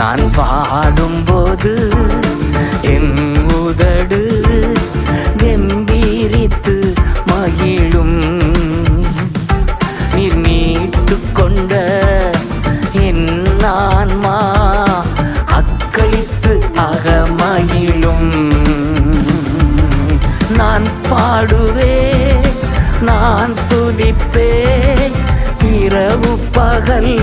நான் பாடும்போது என் உதடு கம்பீரித்து மகிழும். நீர் மீட்டு கொண்ட என் ஆன்மா அக்களித்து அகமகிழும். நான் பாடுவேன், நான் துதிப்பேன் இரவு பகல்